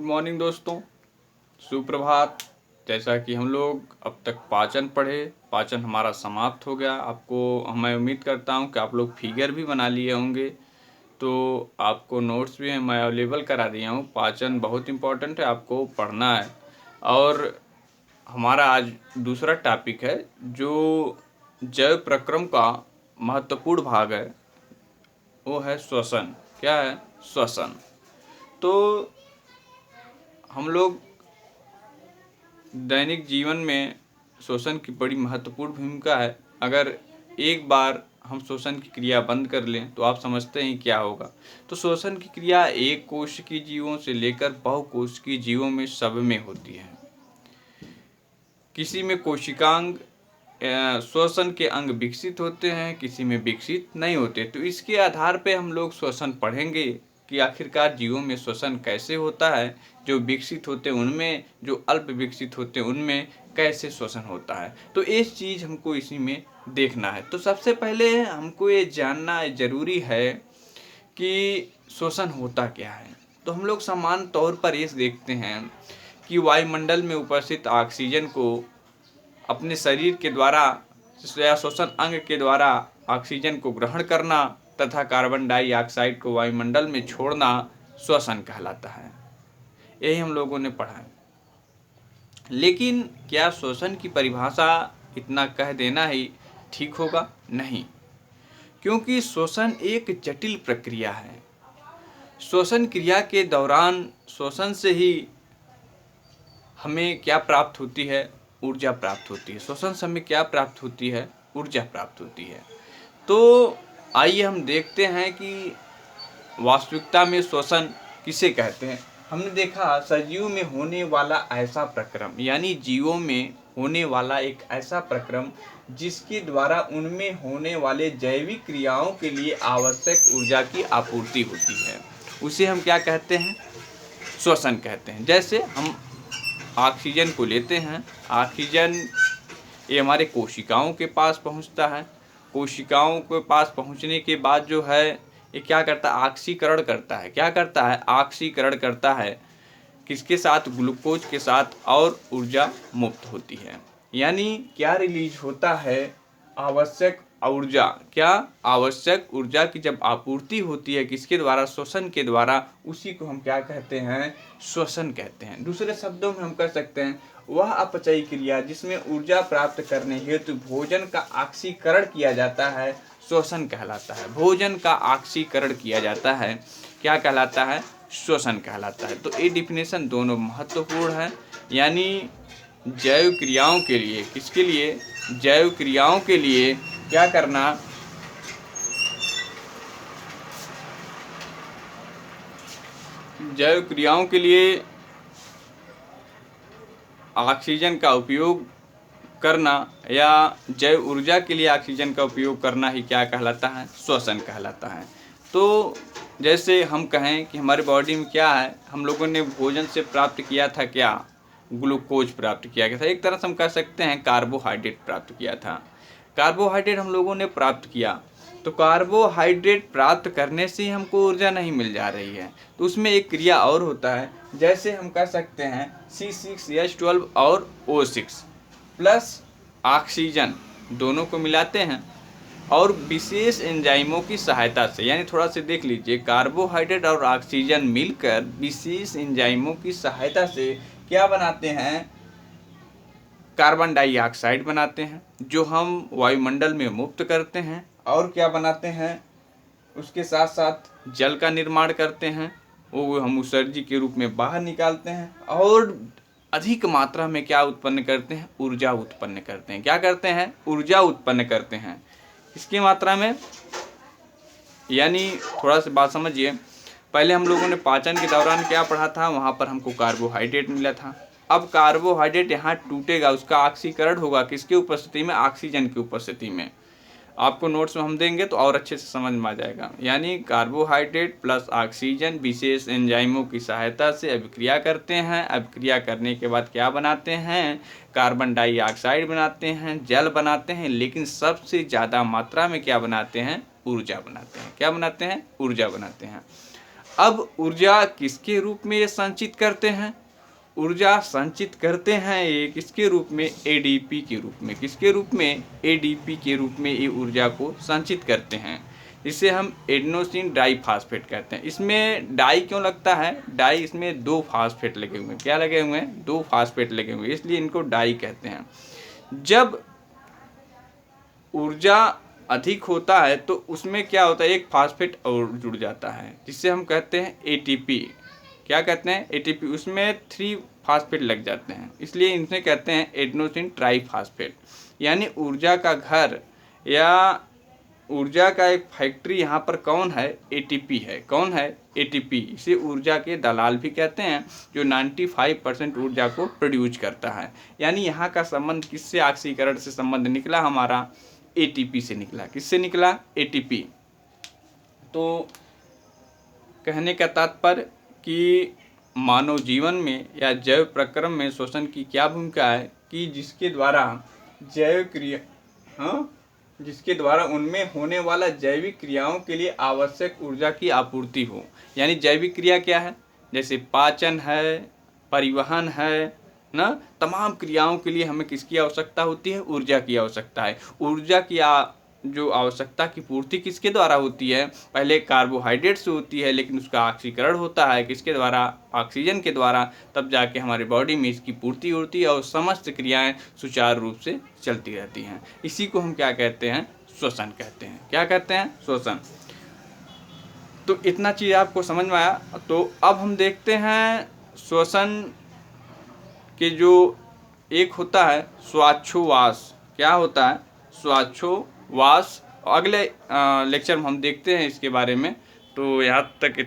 Good morning दोस्तों, सुप्रभात। जैसा कि हम लोग अब तक पाचन पढ़े, पाचन हमारा समाप्त हो गया। मैं उम्मीद करता हूं कि आप लोग फिगर भी बना लिए होंगे, तो आपको नोट्स भी मैं अवेलेबल करा दिया हूं। पाचन बहुत इम्पोर्टेंट है, आपको पढ़ना है। और हमारा आज दूसरा टॉपिक है जो जैव प्रक्रम का महत्वपूर्ण भाग है, वो है श्वसन। क्या है? श्वसन। तो हम लोग दैनिक जीवन में श्वसन की बड़ी महत्वपूर्ण भूमिका है। अगर एक बार हम श्वसन की क्रिया बंद कर लें तो आप समझते हैं क्या होगा। तो श्वसन की क्रिया एक कोशिकीय जीवों से लेकर बहुकोशिकीय जीवों में सब में होती है। किसी में कोशिकांग श्वसन के अंग विकसित होते हैं, किसी में विकसित नहीं होते। तो इसके आधार पे हम लोग श्वसन पढ़ेंगे कि आखिरकार जीवों में श्वसन कैसे होता है। जो विकसित होते हैं उनमें, जो अल्प विकसित होते हैं उनमें कैसे श्वसन होता है। तो इस चीज़ हमको इसी में देखना है। तो सबसे पहले हमको ये जानना ज़रूरी है कि श्वसन होता क्या है। तो हम लोग सामान्य तौर पर ये देखते हैं कि वायुमंडल में उपस्थित ऑक्सीजन को अपने शरीर के द्वारा या श्वसन अंग के द्वारा ऑक्सीजन को ग्रहण करना तथा कार्बन डाइऑक्साइड को वायुमंडल में छोड़ना श्वसन कहलाता है। यही हम लोगों ने पढ़ा है। लेकिन क्या श्वसन की परिभाषा इतना कह देना ही ठीक होगा? नहीं, क्योंकि श्वसन एक जटिल प्रक्रिया है। श्वसन क्रिया के दौरान श्वसन से ही हमें क्या प्राप्त होती है? ऊर्जा प्राप्त होती है। श्वसन से हमें क्या प्राप्त होती है? ऊर्जा प्राप्त होती है। तो आइए हम देखते हैं कि वास्तविकता में श्वसन किसे कहते हैं। हमने देखा सजीव में होने वाला ऐसा प्रक्रम, यानी जीवों में होने वाला एक ऐसा प्रक्रम जिसके द्वारा उनमें होने वाले जैविक क्रियाओं के लिए आवश्यक ऊर्जा की आपूर्ति होती है, उसे हम क्या कहते हैं? श्वसन कहते हैं। जैसे हम ऑक्सीजन को लेते हैं, ऑक्सीजन ये हमारे कोशिकाओं के पास पहुंचता है। कोशिकाओं के पास पहुंचने के बाद जो है ये क्या करता है? ऑक्सीकरण करता है। क्या करता है? ऑक्सीकरण करता है। किसके साथ? ग्लूकोज के साथ, और ऊर्जा मुक्त होती है। यानी क्या रिलीज होता है? आवश्यक ऊर्जा। क्या? आवश्यक ऊर्जा की जब आपूर्ति होती है किसके द्वारा? श्वसन के द्वारा, उसी को हम क्या कहते हैं? श्वसन कहते हैं। दूसरे शब्दों में हम कह सकते हैं वह अपचयी क्रिया जिसमें ऊर्जा प्राप्त करने हेतु भोजन का ऑक्सीकरण किया जाता है, श्वसन कहलाता है। भोजन का ऑक्सीकरण किया जाता है, क्या कहलाता है? श्वसन कहलाता है। तो ये डिफिनेशन दोनों महत्वपूर्ण है। यानी जैव क्रियाओं के लिए, किसके लिए? जैव क्रियाओं के लिए क्या करना? जैव क्रियाओं के लिए ऑक्सीजन का उपयोग करना या जैव ऊर्जा के लिए ऑक्सीजन का उपयोग करना ही क्या कहलाता है? श्वसन कहलाता है। तो जैसे हम कहें कि हमारे बॉडी में क्या है, हम लोगों ने भोजन से प्राप्त किया था क्या? ग्लूकोज प्राप्त किया गया था। एक तरह से हम कह सकते हैं कार्बोहाइड्रेट प्राप्त किया था। कार्बोहाइड्रेट हम लोगों ने प्राप्त किया, तो कार्बोहाइड्रेट प्राप्त करने से हमको ऊर्जा नहीं मिल जा रही है, तो उसमें एक क्रिया और होता है। जैसे हम कह सकते हैं C6H12 और O6 प्लस ऑक्सीजन दोनों को मिलाते हैं और विशेष एंजाइमों की सहायता से, यानी थोड़ा सा देख लीजिए, कार्बोहाइड्रेट और ऑक्सीजन मिलकर विशेष एंजाइमों की सहायता से क्या बनाते हैं? कार्बन डाइऑक्साइड बनाते हैं, जो हम वायुमंडल में मुक्त करते हैं। और क्या बनाते हैं? उसके साथ साथ जल का निर्माण करते हैं, वो हम उत्सर्जी के रूप में बाहर निकालते हैं। और अधिक मात्रा में क्या उत्पन्न करते हैं? ऊर्जा उत्पन्न करते हैं। क्या करते हैं? ऊर्जा उत्पन्न करते हैं। किसकी मात्रा में? यानी थोड़ा सा बात समझिए, पहले हम लोगों ने पाचन के दौरान क्या पढ़ा था? वहाँ पर हमको कार्बोहाइड्रेट मिला था। अब कार्बोहाइड्रेट यहाँ टूटेगा, उसका ऑक्सीकरण होगा किसकी उपस्थिति में? ऑक्सीजन की उपस्थिति में। आपको नोट्स में हम देंगे तो और अच्छे से समझ में आ जाएगा। यानी कार्बोहाइड्रेट प्लस ऑक्सीजन विशेष एंजाइमों की सहायता से अभिक्रिया करते हैं। अभिक्रिया करने के बाद क्या बनाते हैं? कार्बन डाइऑक्साइड बनाते हैं, जल बनाते हैं, लेकिन सबसे ज़्यादा मात्रा में क्या बनाते हैं? ऊर्जा बनाते हैं। क्या बनाते हैं? ऊर्जा बनाते हैं। अब ऊर्जा किसके रूप में ये संचित करते हैं? ऊर्जा संचित करते हैं ये किसके रूप में? एडीपी के रूप में। किसके रूप में? एडीपी के रूप में ये ऊर्जा को संचित करते हैं। इसे हम एडेनोसिन डाइफॉस्फेट कहते हैं। इसमें डाई क्यों लगता है? डाई, इसमें 2 फास्फेट लगे हुए हैं। क्या लगे हुए हैं? 2 फास्फेट लगे हुए हैं, इसलिए इनको डाई कहते हैं। जब ऊर्जा अधिक होता है तो उसमें क्या होता है? एक फास्फेट और जुड़ जाता है, जिससे हम कहते हैं एटीपी। क्या कहते हैं? एटीपी। उसमें 3 फास्फेट लग जाते हैं, इसलिए इनसे कहते हैं एडेनोसिन ट्राइफॉस्फेट। यानी ऊर्जा का घर या ऊर्जा का एक फैक्ट्री यहाँ पर कौन है? एटीपी है। कौन है? एटीपी। इसे ऊर्जा के दलाल भी कहते हैं, जो 95% ऊर्जा को प्रोड्यूस करता है। यानी यहाँ का संबंध किससे ऑक्सीकरण से संबंध निकला? हमारा एटीपी से निकला। किससे निकला? एटीपी। तो कहने का तात्पर्य कि मानव जीवन में या जैव प्रक्रम में श्वसन की क्या भूमिका है कि जिसके द्वारा जैव क्रिया जिसके द्वारा उनमें होने वाला जैविक क्रियाओं के लिए आवश्यक ऊर्जा की आपूर्ति हो। यानी जैविक क्रिया क्या है? जैसे पाचन है, परिवहन है ना, तमाम क्रियाओं के लिए हमें किसकी आवश्यकता होती है? ऊर्जा की आवश्यकता है। ऊर्जा की जो आवश्यकता की पूर्ति किसके द्वारा होती है? पहले कार्बोहाइड्रेट से होती है, लेकिन उसका ऑक्सीकरण होता है किसके द्वारा? ऑक्सीजन के द्वारा। तब जाके हमारे बॉडी में इसकी पूर्ति होती है और समस्त क्रियाएं सुचारू रूप से चलती रहती हैं। इसी को हम क्या कहते हैं? श्वसन कहते हैं। क्या कहते हैं? श्वसन। तो इतना चीज़ आपको समझ में आया। तो अब हम देखते हैं श्वसन के जो एक होता है श्वासोच्छ्वास। क्या होता है? श्वासोच्छ्वास। अगले लेक्चर में हम देखते हैं इसके बारे में। तो यहाँ तक